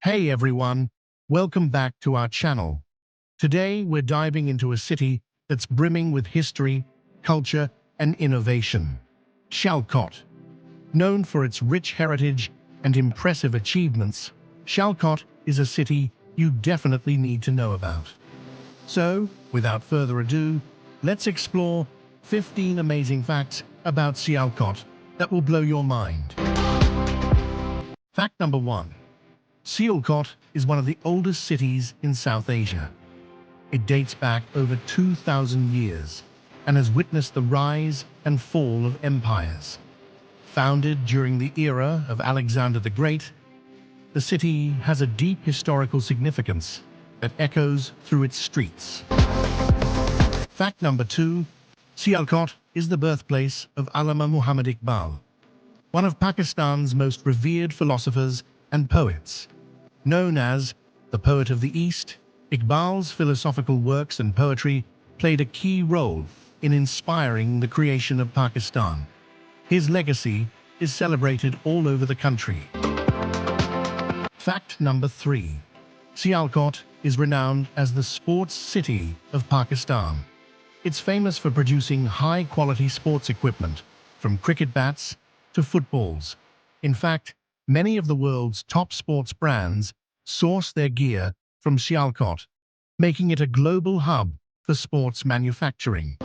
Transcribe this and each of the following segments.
Hey everyone, welcome back to our channel. Today we're diving into a city that's brimming with history, culture, and innovation. Sialkot. Known for its rich heritage and impressive achievements, Sialkot is a city you definitely need to know about. So, without further ado, let's explore 15 amazing facts about Sialkot that will blow your mind. Fact number 1. Sialkot is one of the oldest cities in South Asia. It dates back over 2,000 years and has witnessed the rise and fall of empires. Founded during the era of Alexander the Great, the city has a deep historical significance that echoes through its streets. Fact number 2. Sialkot is the birthplace of Allama Iqbal, one of Pakistan's most revered philosophers and poets. Known as the Poet of the East, Iqbal's philosophical works and poetry played a key role in inspiring the creation of Pakistan. His legacy is celebrated all over the country. Fact number 3. Sialkot is renowned as the sports city of Pakistan. It's famous for producing high-quality sports equipment, from cricket bats to footballs. In fact, many of the world's top sports brands source their gear from Sialkot, making it a global hub for sports manufacturing.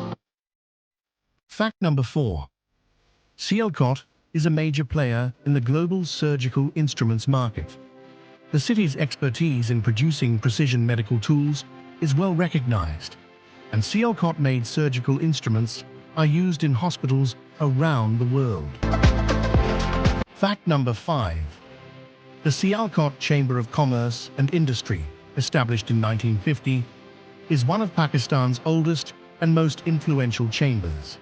Fact number 4. Sialkot is a major player in the global surgical instruments market. The city's expertise in producing precision medical tools is well recognized, and Sialkot-made surgical instruments are used in hospitals around the world. Fact number 5. The Sialkot Chamber of Commerce and Industry, established in 1950, is one of Pakistan's oldest and most influential chambers.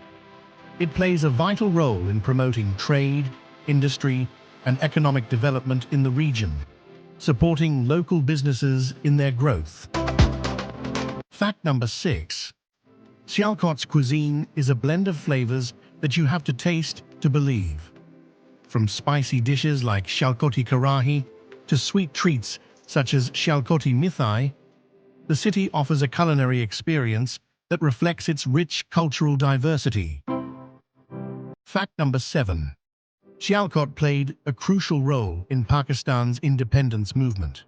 It plays a vital role in promoting trade, industry, and economic development in the region, supporting local businesses in their growth. Fact number 6. Sialkot's cuisine is a blend of flavors that you have to taste to believe. From spicy dishes like Sialkoti karahi to sweet treats such as Sialkoti mithai, the city offers a culinary experience that reflects its rich cultural diversity. Fact number 7. Sialkot played a crucial role in Pakistan's independence movement.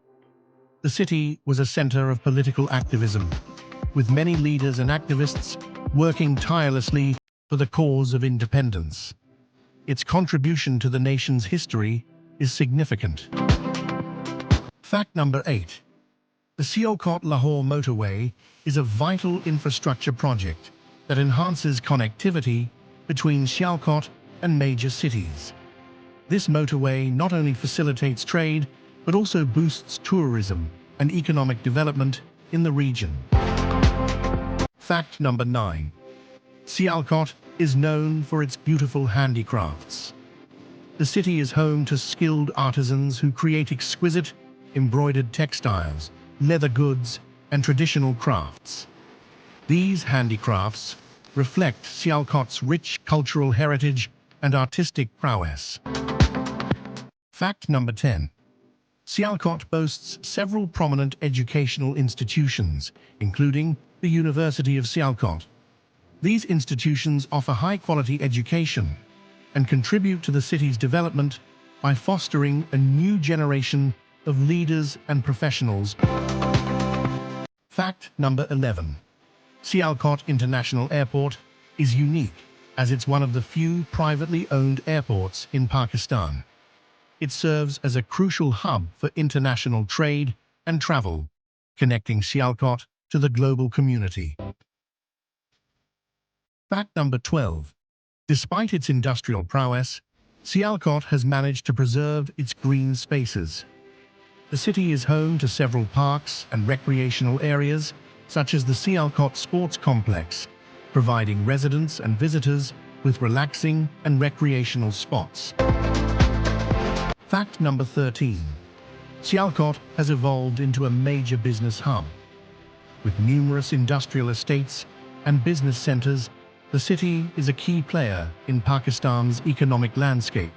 The city was a center of political activism, with many leaders and activists working tirelessly for the cause of independence. Its contribution to the nation's history is significant. Fact number 8. The Sialkot-Lahore motorway is a vital infrastructure project that enhances connectivity between Sialkot and major cities. This motorway not only facilitates trade, but also boosts tourism and economic development in the region. Fact number 9. Sialkot is known for its beautiful handicrafts. The city is home to skilled artisans who create exquisite, embroidered textiles, leather goods, and traditional crafts. These handicrafts reflect Sialkot's rich cultural heritage and artistic prowess. Fact number 10. Sialkot boasts several prominent educational institutions, including the University of Sialkot. These institutions offer high-quality education and contribute to the city's development by fostering a new generation of leaders and professionals. Fact number 11. Sialkot International Airport is unique as it's one of the few privately owned airports in Pakistan. It serves as a crucial hub for international trade and travel, connecting Sialkot to the global community. Fact number 12. Despite its industrial prowess, Sialkot has managed to preserve its green spaces. The city is home to several parks and recreational areas, such as the Sialkot Sports Complex, providing residents and visitors with relaxing and recreational spots. Fact number 13. Sialkot has evolved into a major business hub. With numerous industrial estates and business centers, the city is a key player in Pakistan's economic landscape,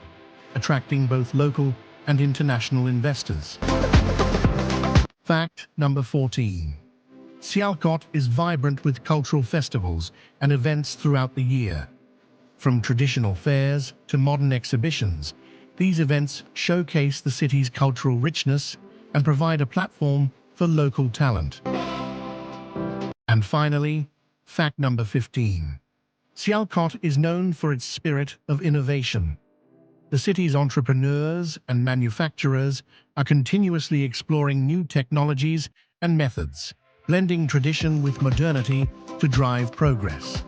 attracting both local and international investors. Fact number 14. Sialkot is vibrant with cultural festivals and events throughout the year. From traditional fairs to modern exhibitions, these events showcase the city's cultural richness and provide a platform for local talent. And finally, fact number 15. Sialkot is known for its spirit of innovation. The city's entrepreneurs and manufacturers are continuously exploring new technologies and methods, blending tradition with modernity to drive progress.